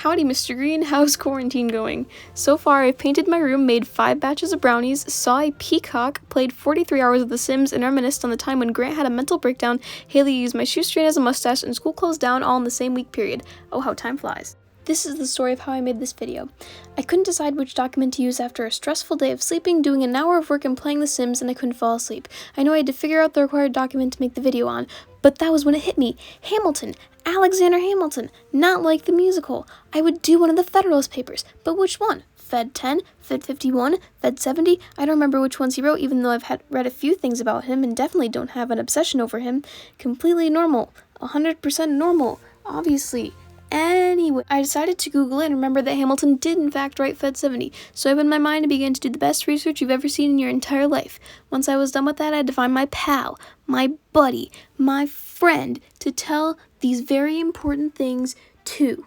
Howdy, Mr. Green, how's quarantine going? So far, I've painted my room, made 5 batches of brownies, saw a peacock, played 43 hours of The Sims, and reminisced on the time when Grant had a mental breakdown, Haley used my shoestring as a mustache, and school closed down all in the same week period. Oh, how time flies. This is the story of how I made this video. I couldn't decide which document to use after a stressful day of sleeping, doing an hour of work, and playing The Sims, and I couldn't fall asleep. I knew I had to figure out the required document to make the video on, but that was when it hit me. Hamilton! Alexander Hamilton! Not like the musical. I would do one of the Federalist Papers, but which one? Fed 10, Fed 51, Fed 70? I don't remember which ones he wrote, even though I've read a few things about him and definitely don't have an obsession over him. Completely normal. 100% normal. Obviously. Anyway, I decided to Google it and remember that Hamilton did in fact write Fed 70, so I opened my mind and began to do the best research you've ever seen in your entire life. Once I was done with that, I had to find my pal, my buddy, my friend to tell these very important things to.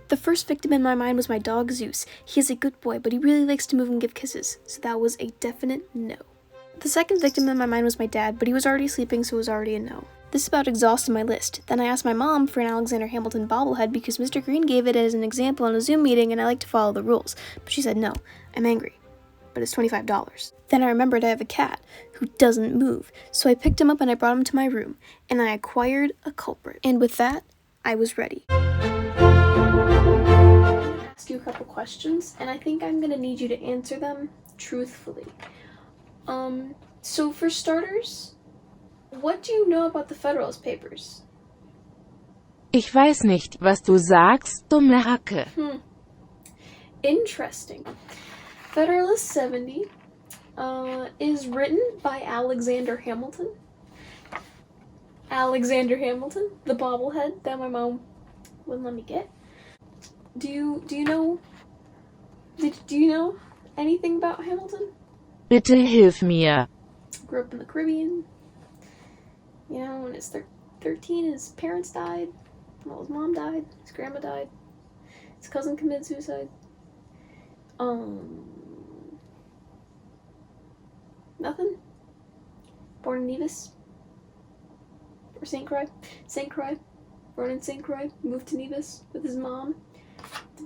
The first victim in my mind was my dog Zeus. He is a good boy, but he really likes to move and give kisses, so that was a definite no. The second victim in my mind was my dad, but he was already sleeping, so it was already a no. This about exhausted my list. Then I asked my mom for an Alexander Hamilton bobblehead because Mr. Green gave it as an example in a Zoom meeting and I like to follow the rules. But she said no, I'm angry, but it's $25. Then I remembered I have a cat who doesn't move, so I picked him up and I brought him to my room, and I acquired a culprit. And with that, I was ready. I'm gonna ask you a couple questions, and I think I'm gonna need you to answer them truthfully. So for starters, what do you know about the Federalist Papers? Ich weiß nicht, was du sagst, dumme Hacke. Interesting. Federalist 70 is written by Alexander Hamilton. Alexander Hamilton, the bobblehead that my mom wouldn't let me get. Do you know anything about Hamilton? Bitte hilf mir. Grew up in the Caribbean. You know, when he's 13, his parents died. Well, his mom died. His grandma died. His cousin committed suicide. Nothing? Born in Nevis? Or St. Croix? St. Croix. Born in St. Croix. Moved to Nevis with his mom.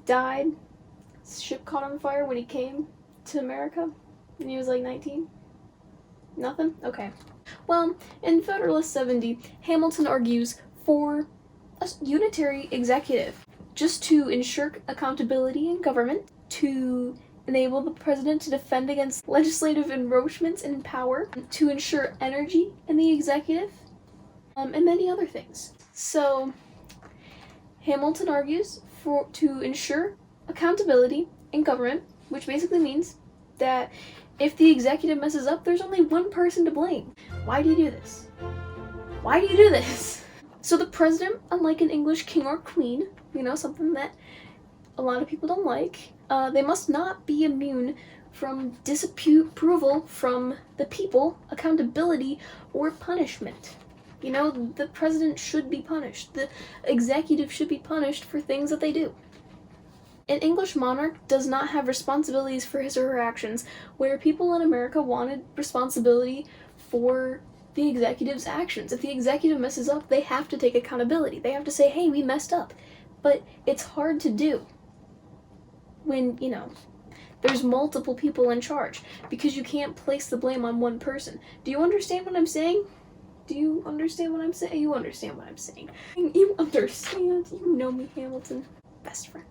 Died. His ship caught on fire when he came to America. And he was like 19. Nothing? Okay. Well, in Federalist 70, Hamilton argues for a unitary executive, just to ensure accountability in government, to enable the president to defend against legislative encroachments in power, to ensure energy in the executive, and many other things. So, Hamilton argues to ensure accountability in government, which basically means that if the executive messes up, there's only one person to blame. Why do you do this? Why do you do this? So the president, unlike an English king or queen, you know, something that a lot of people don't like, they must not be immune from disapproval from the people, accountability, or punishment. You know, the president should be punished. The executive should be punished for things that they do. An English monarch does not have responsibilities for his or her actions, where people in America wanted responsibility for the executive's actions. If the executive messes up, they have to take accountability. They have to say, hey, we messed up. But it's hard to do when, you know, there's multiple people in charge, because you can't place the blame on one person. Do you understand what I'm saying? Do you understand what I'm saying? You understand what I'm saying. You understand. You know me, Hamilton. Best friend.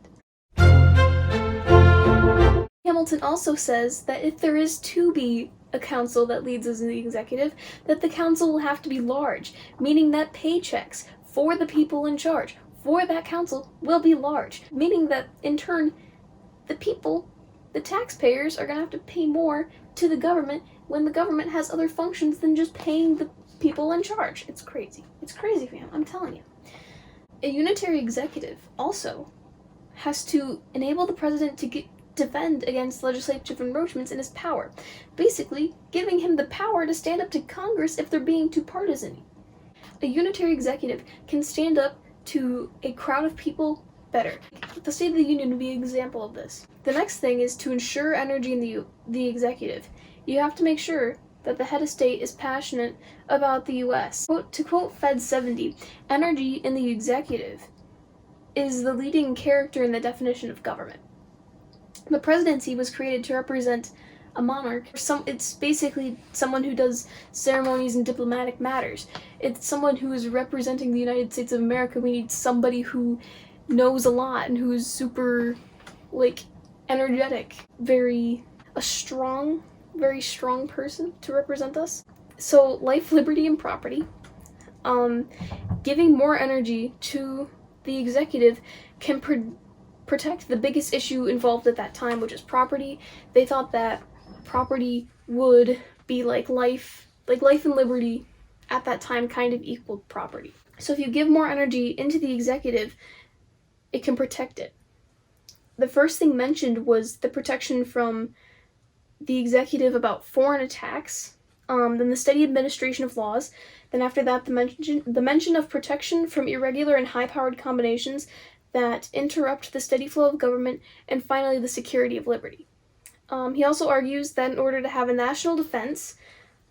Hamilton also says that if there is to be a council that leads as the executive, that the council will have to be large, meaning that paychecks for the people in charge for that council will be large, meaning that in turn the people, the taxpayers, are going to have to pay more to the government when the government has other functions than just paying the people in charge. It's crazy. It's crazy, fam. I'm telling you. A unitary executive also has to enable the president to defend against legislative encroachments in his power, basically giving him the power to stand up to Congress if they're being too partisan. A unitary executive can stand up to a crowd of people better. The State of the Union would be an example of this. The next thing is to ensure energy in the executive. You have to make sure that the head of state is passionate about the U.S. To quote Fed 70, energy in the executive is the leading character in the definition of government. The presidency was created to represent a monarch. It's basically someone who does ceremonies and diplomatic matters. It's someone who is representing the United States of America. We need somebody who knows a lot and who's super, energetic. Very strong person to represent us. So life, liberty, and property. Giving more energy to the executive can protect the biggest issue involved at that time, which is property. They thought that property would be like life and liberty at that time kind of equaled property. So if you give more energy into the executive, it can protect it. The first thing mentioned was the protection from the executive about foreign attacks, then the steady administration of laws, then after that the mention of protection from irregular and high-powered combinations that interrupt the steady flow of government, and finally the security of liberty. He also argues that in order to have a national defense,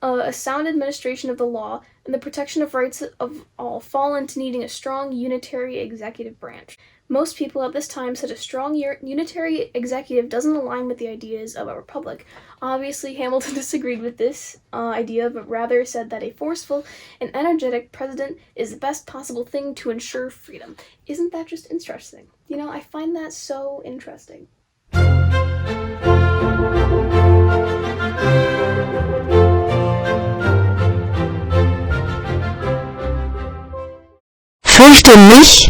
a sound administration of the law, and the protection of rights of all fall into needing a strong unitary executive branch. Most people at this time said a strong unitary executive doesn't align with the ideas of a republic. Obviously, Hamilton disagreed with this idea, but rather said that a forceful and energetic president is the best possible thing to ensure freedom. Isn't that just interesting? I find that so interesting. Fürchte mich,